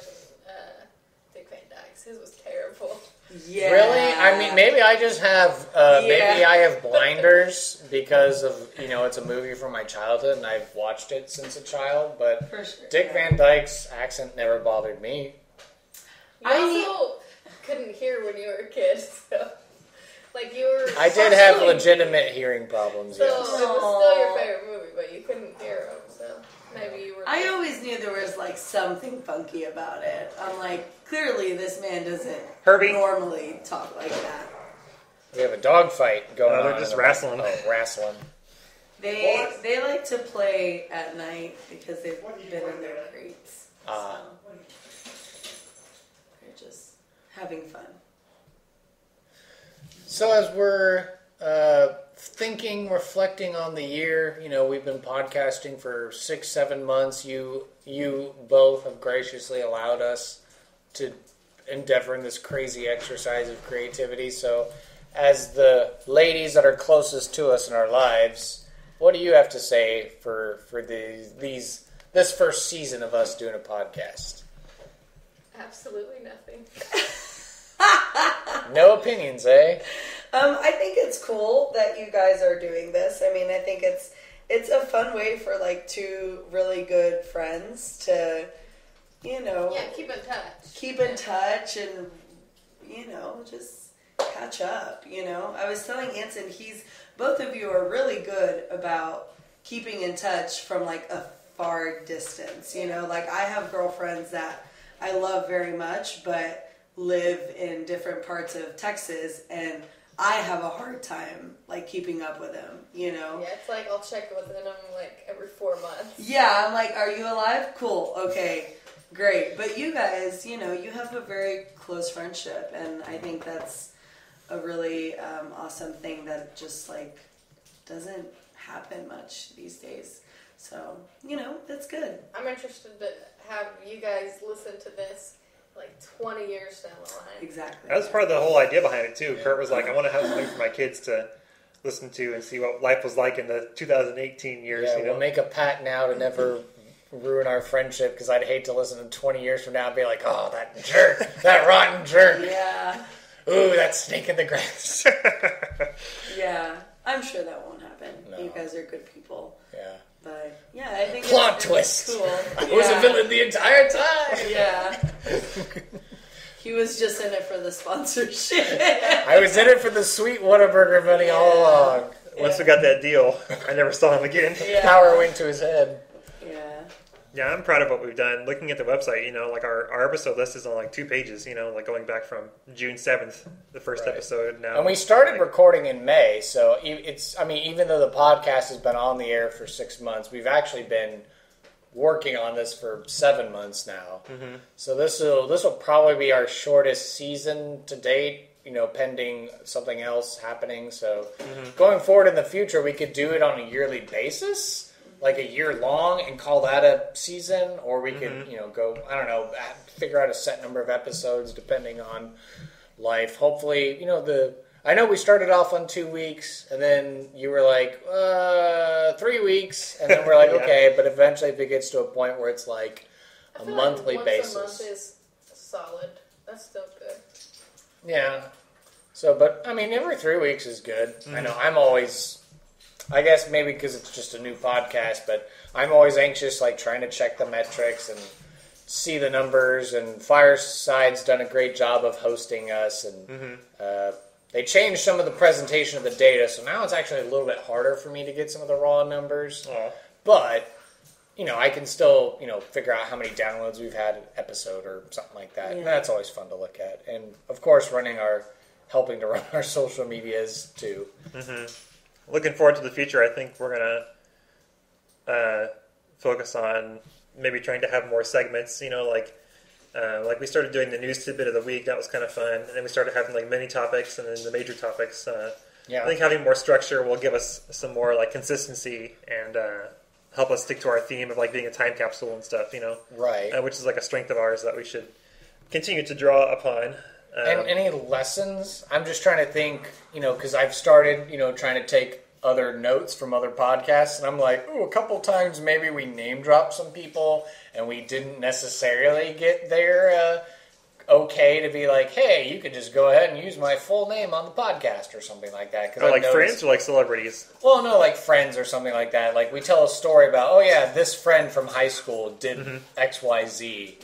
Dick Van Dyke's. His was terrible. Yeah. Really? I mean, maybe I just have maybe I have blinders because of it's a movie from my childhood and I've watched it since a child. But For sure, Dick Van Dyke's accent never bothered me. You also couldn't hear when you were a kid, so you were. I did have legitimate hearing problems. So Yes. it was still your favorite movie, but you couldn't hear him. So maybe you were. I always knew there was something funky about it. I'm like, clearly this man doesn't normally talk like that. We have a dog fight going on. They're just wrestling. Wrestling. They like to play at night because they've been in their crates. So they're just having fun. So as we're thinking, reflecting on the year, we've been podcasting for 6-7 months. You both have graciously allowed us to endeavor in this crazy exercise of creativity. So as the ladies that are closest to us in our lives, what do you have to say for this first season of us doing a podcast? Absolutely nothing. No opinions, eh? I think it's cool that you guys are doing this. I mean, I think it's a fun way for two really good friends to, keep in touch. Keep in touch and just catch up. I was telling Anson, both of you are really good about keeping in touch from a far distance. I have girlfriends that I love very much, but live in different parts of Texas, and I have a hard time keeping up with them, Yeah, it's I'll check within them every 4 months. Yeah, I'm are you alive? Cool. Okay, great. But you guys, you have a very close friendship, and I think that's a really awesome thing that just doesn't happen much these days. So, that's good. I'm interested to have you guys listen to this 20 years down the line. Exactly. That was part of the whole idea behind it, too. Kurt was like, I want to have something for my kids to listen to and see what life was like in the 2018 years. Yeah, we'll make a pact now to never ruin our friendship, because I'd hate to listen to 20 years from now and be like, oh, that jerk, that rotten jerk. Yeah. Ooh, that snake in the grass. Yeah, I'm sure that won't happen. No. You guys are good people. Yeah. But, yeah, I think Plot it's twist. cool. I was a villain the entire time. Yeah. He was just in it for the sponsorship. I was in it for the sweet Whataburger money all along. Once we got that deal, I never saw him again. Yeah. Power went to his head. Yeah. Yeah, I'm proud of what we've done. Looking at the website, our episode list is on 2 pages, going back from June 7th, the first episode. Now, And we started recording in May, so even though the podcast has been on the air for 6 months, we've actually been working on this for 7 months now. Mm-hmm. So this will probably be our shortest season to date, pending something else happening. So going forward in the future, we could do it on a yearly basis, a year long, and call that a season, or we could, go, I don't know, figure out a set number of episodes depending on life. Hopefully, I know we started off on 2 weeks, and then you were like, 3 weeks, and then we're like, okay, but eventually if it gets to a point where it's a monthly basis. Once a month is solid. That's still good. Yeah. So, but, every 3 weeks is good. I know I'm always, I guess maybe because it's just a new podcast, but I'm always anxious, trying to check the metrics and see the numbers, and Fireside's done a great job of hosting us, and they changed some of the presentation of the data, so now it's actually a little bit harder for me to get some of the raw numbers. But, I can still, figure out how many downloads we've had an episode or something like that. Yeah. And that's always fun to look at. And, of course, helping to run our social medias, too. Mm-hmm. Looking forward to the future. I think we're going to focus on maybe trying to have more segments. Like we started doing the news tidbit of the week. That was kind of fun, and then we started having like mini topics and then the major topics. I think having more structure will give us some more like consistency and help us stick to our theme of like being a time capsule and stuff. Right? Which is like a strength of ours that we should continue to draw upon. And any lessons? I'm just trying to think, because I've started, trying to take other notes from other podcasts, and I'm like, a couple times maybe we name drop some people, and we didn't necessarily get their okay to be like, hey, you could just go ahead and use my full name on the podcast or something like that. Like friends or like celebrities? Well, no, like friends or something like that. Like we tell a story about, this friend from high school did XYZ,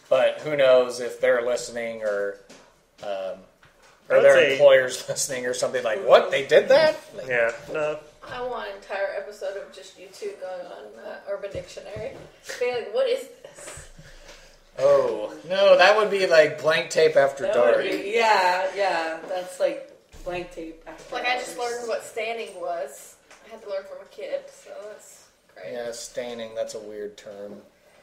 but who knows if they're listening or their employers listening or something like, what? They did that? Yeah, no. I want an entire episode of just you two going on Urban Dictionary. Being like, what is this? Oh, no, that would be like blank tape after dark. Yeah, that's like blank tape after Like, I just learned what standing was. I had to learn from a kid, so that's great. Yeah, standing, that's a weird term.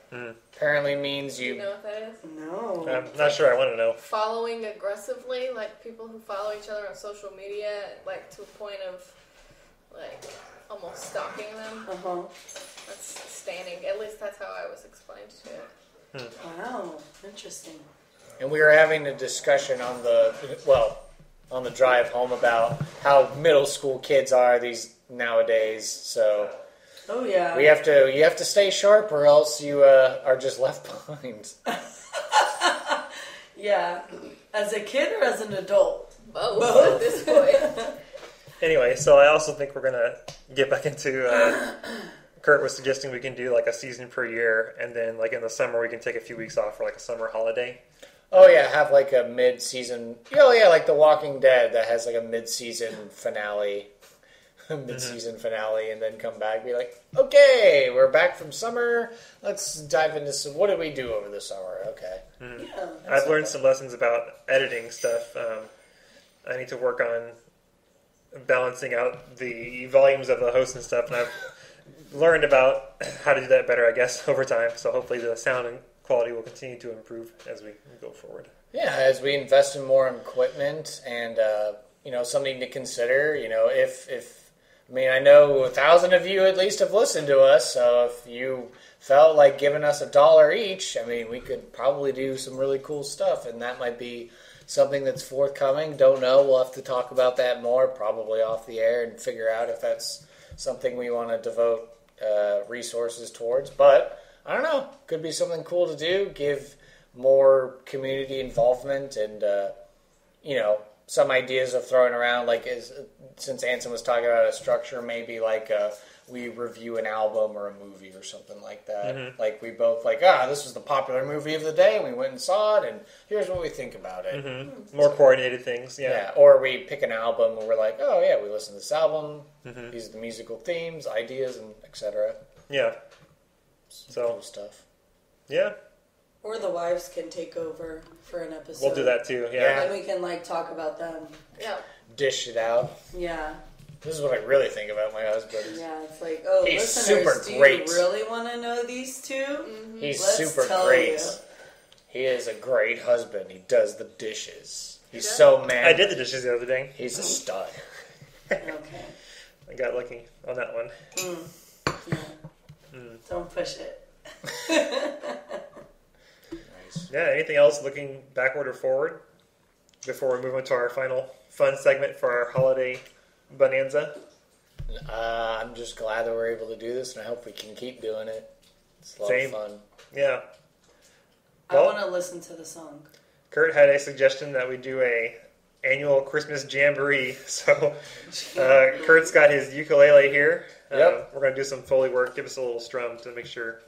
Apparently means Do you know what that is? No. I'm not sure I want to know. Following aggressively, like people who follow each other on social media, like to a point of, like, almost stalking them. That's standing. At least that's how I was explained to it. Wow, interesting. And we were having a discussion on the drive home about how middle school kids are these nowadays. So, oh yeah, you have to stay sharp, or else you are just left behind. Yeah, as a kid or as an adult? Both. At this point. Anyway, so I also think we're gonna get back into. Kurt was suggesting we can do like a season per year, and then like in the summer we can take a few weeks off for like a summer holiday. Oh yeah, have like a mid-season. Oh yeah, like The Walking Dead that has like a mid-season finale, and then come back and be like, okay, we're back from summer. Let's dive into some. What did we do over the summer? Okay. Yeah, I've learned some lessons about editing stuff. I need to work on balancing out the volumes of the host and stuff, and I've learned about how to do that better, I guess, over time. So hopefully the sound and quality will continue to improve as we go forward. Yeah, as we invest in more equipment and, something to consider, if I know 1,000 of you at least have listened to us, so if you felt like giving us $1 each, we could probably do some really cool stuff, and that might be something that's forthcoming. Don't know. We'll have to talk about that more, probably off the air, and figure out if that's something we want to devote resources towards. But I don't know. Could be something cool to do. Give more community involvement and some ideas of throwing around. Like since Anson was talking about a structure, maybe like we review an album or a movie or something like that. Mm-hmm. Like we both this was the popular movie of the day, and we went and saw it, and here's what we think about it. Mm-hmm. More coordinated things, yeah. Or we pick an album and we're like, oh yeah, we listened to this album. Mm-hmm. These are the musical themes, ideas, and etc. Yeah. So cool stuff. Yeah. Or the wives can take over for an episode. We'll do that too, yeah. And then we can talk about them. Yeah. Dish it out. Yeah. This is what I really think about my husband. Yeah, it's like, he's listeners, super great. Do you really want to know these two? Mm-hmm. He's super great. He is a great husband. He does the dishes. He's so mad. I did the dishes the other day. He's a stud. Okay. I got lucky on that one. Yeah. Don't push it. Nice. Yeah, anything else looking backward or forward before we move on to our final fun segment for our holiday bonanza? I'm just glad that we're able to do this, and I hope we can keep doing it. It's a lot of fun. Yeah. Well, I want to listen to the song. Kurt had a suggestion that we do a annual Christmas jamboree. So Kurt's got his ukulele here. Yep. We're going to do some Foley work. Give us a little strum to make sure.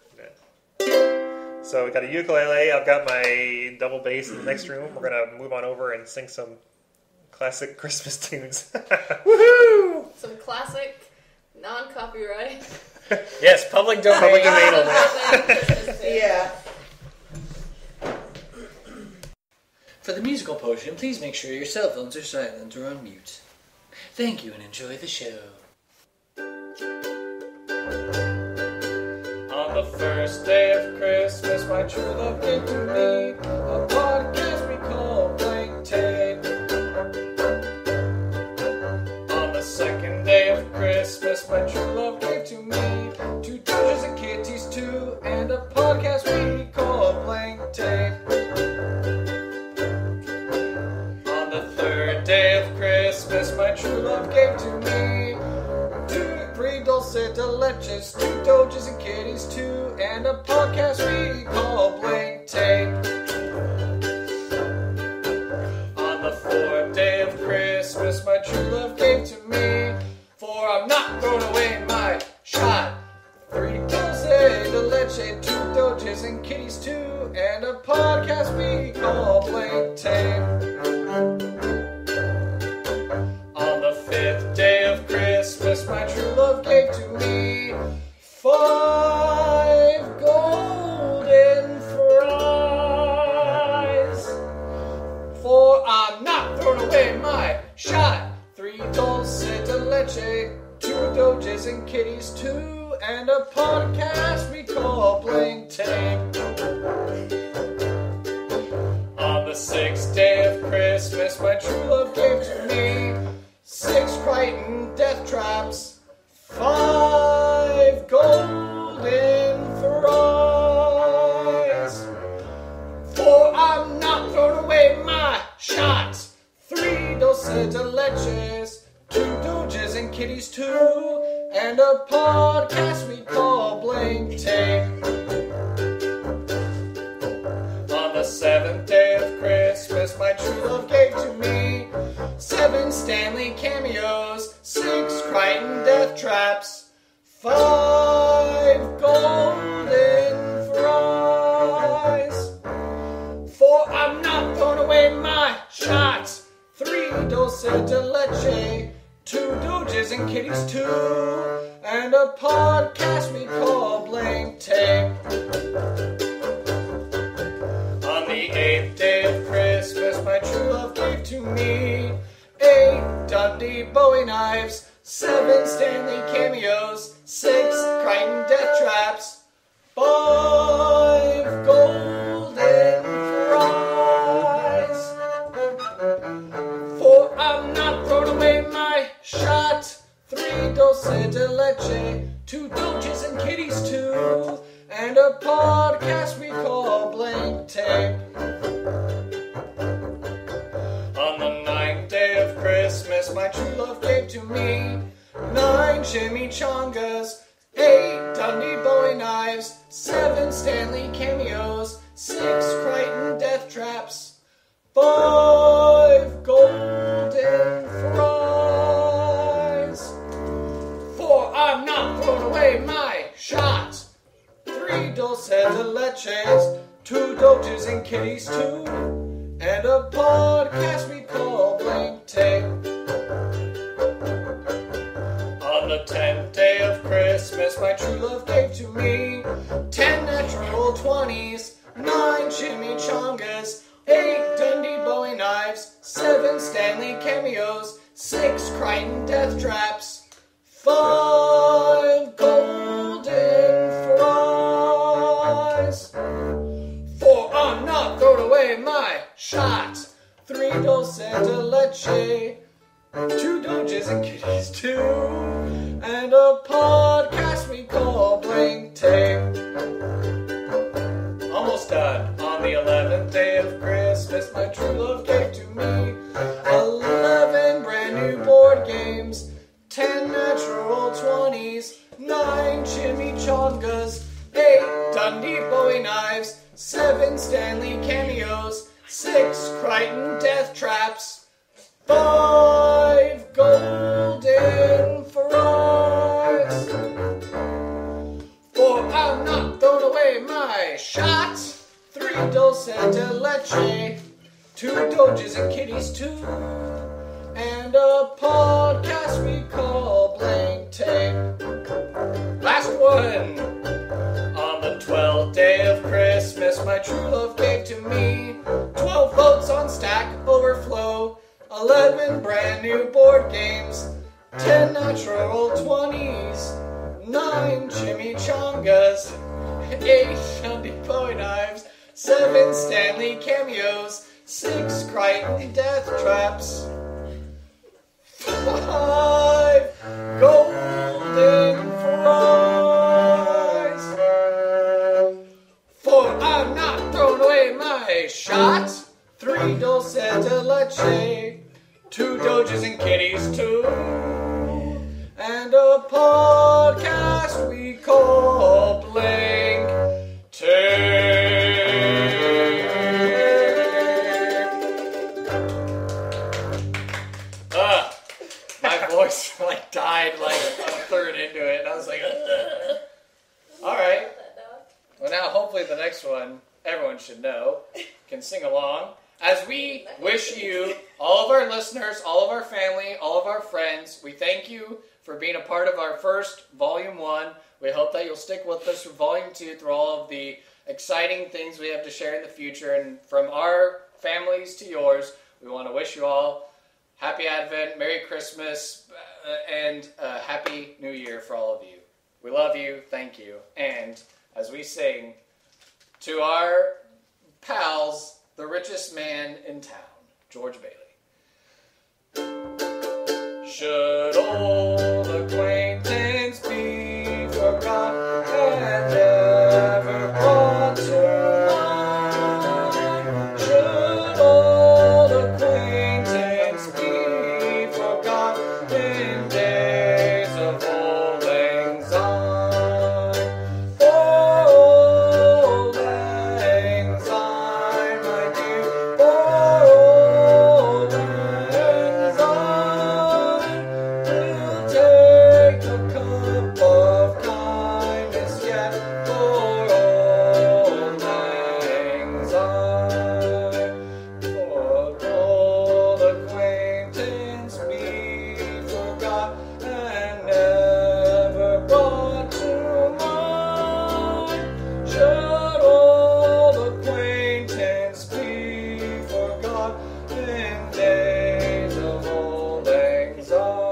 So we got a ukulele. I've got my double bass in the next room. We're going to move on over and sing some classic Christmas tunes. Woohoo! Some classic, non-copyright. Yes, public domain. Public domain. Yeah. For the musical portion, please make sure your cell phones are silent or on mute. Thank you and enjoy the show. On the first day of Christmas, my true love gave to me a podcast we call Blank Tape. On the second day of Christmas, my true love gave to me 2 Dodgers and kitties too, and a podcast we call Blank Tape. On the third day of Christmas, my true love gave to me 3 Dulce Leches, 2 Doges and kitties too, and a podcast we call Blank Tape. On the 4th day of Christmas, my true love gave to me, for I'm not throwing away my shot. 3 Dulce Leche, 2 Doges and kitties too, and a podcast we call Blank Tape. On the 5th day of Christmas, my true love gave to me 5 golden fries. For I'm not throwing away my shot. 3 Dulce Leche, 2 Doges and kitties too, and a podcast we call Blank Tape. On the 6th day of Christmas, my true love gave to me 6 Crichton death traps, 5 golden fries. For I'm not throwing away my shots. 3 Dulce Leches, 2 Doges and kitties too, and a podcast we call Blank Tape. On the 7th day of Christmas, my true love gave to me 7 Stanley cameos, 6 Crichton death traps, 5 golden fries. For I'm not throwing away my shots. 3 Dulce Leche, 2 Doges and kitties too, and a podcast we call Blank Tape. On the 8th day of Christmas, my true love gave to me 8 Dundee Bowie knives, 7 Stanley cameos, 6 Crichton death traps, 5 golden fries. For I'm not throwing away my shot. 3 Dulce Leche, 2 Doges and kitties too, and a podcast we call Blank Tape. On the 9th day of Christmas, my true love gave to me 9 chimichangas, 8 Dundee Bowie knives, 7 Stanley cameos, 6 Crichton death traps, 5 golden fries. For I'm not throwing away my shot. 3 Dulce Leches, 2 Doges and kitties too, and a podcast we call Blank Tape. On the 10th day of Christmas, my true love gave to me 10 natural 20s, 9 chimichangas, 8 Dundee Bowie knives, 7 Stanley cameos, 6 Crichton death traps, 5 golden fries. For I'm not throwing away my shot. 3 Dulce Leche, 2 Doges and kitties too, and a podcast we call Blank Tape. Almost done. On the 11th day of Christmas, my true love gave to me 11 brand new board games, 10 natural 20s, 9 chimichangas, 8 Dundee Bowie knives, 7 Stanley cameos, 6 Crichton death traps, 5 golden fries. For I'm not throwing away my shot. 3 Dulce Leche, 2 Doges and kitties too, and a podcast we call Blank Tape. Last one. On the 12th day of Christmas, my true love gave to me 12 votes on Stack Overflow, 11 brand new board games, 10 natural 20s, 9 chimichangas, 8 Dundee Bowie knives, 7 Stanley cameos, 6 Crichton death traps, 5 golden fries, 4 I'm not throwing away my shot, 3 Dulce de Leche, 2 Doges and kitties too, and a podcast we call Blink my voice died a third into it, and I was like, all right. Well, now hopefully the next one, everyone should know, can sing along. As we wish you, all of our listeners, all of our family, all of our friends, we thank you for being a part of our first Volume 1. We hope that you'll stick with us for Volume 2 through all of the exciting things we have to share in the future. And from our families to yours, we want to wish you all Happy Advent, Merry Christmas, and Happy New Year for all of you. We love you, thank you. And as we sing to our pals, the richest man in town, George Bailey. Should old acquaintance be forgot and never brought to mind? Should old acquaintance be forgot in days of old lang syne? Old lang syne, my dear, old lang syne, we'll take a cup of kindness yet for old lang syne. For old acquaintance be forgot and never brought to mind. Should old acquaintance be forgot in days of old lang syne?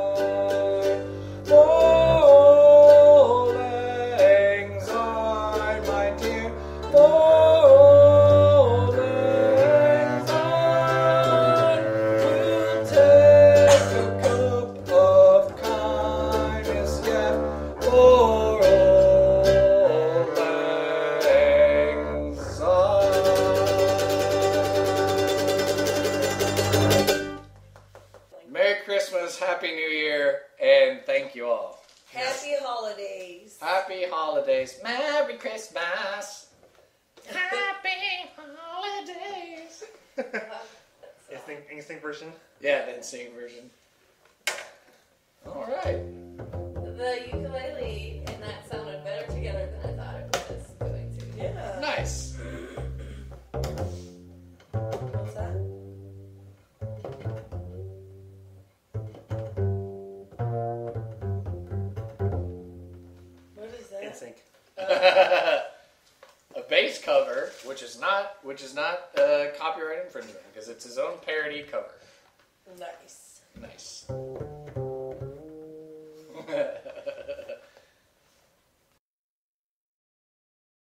Old lang syne, my dear, old lang syne, we'll take a cup of kindness yet for old lang syne. Merry Christmas, Happy New Year, and thank you all. Happy holidays. Happy holidays. Merry Christmas. Happy holidays. Instinct version. Yeah, the sing version. All right. The ukulele and that sounded better together than I thought it was going to. Yeah. Nice. What's that? What is that? Instinct. A bass cover, which is not copyright infringement because it's his own parody cover. Nice. Nice.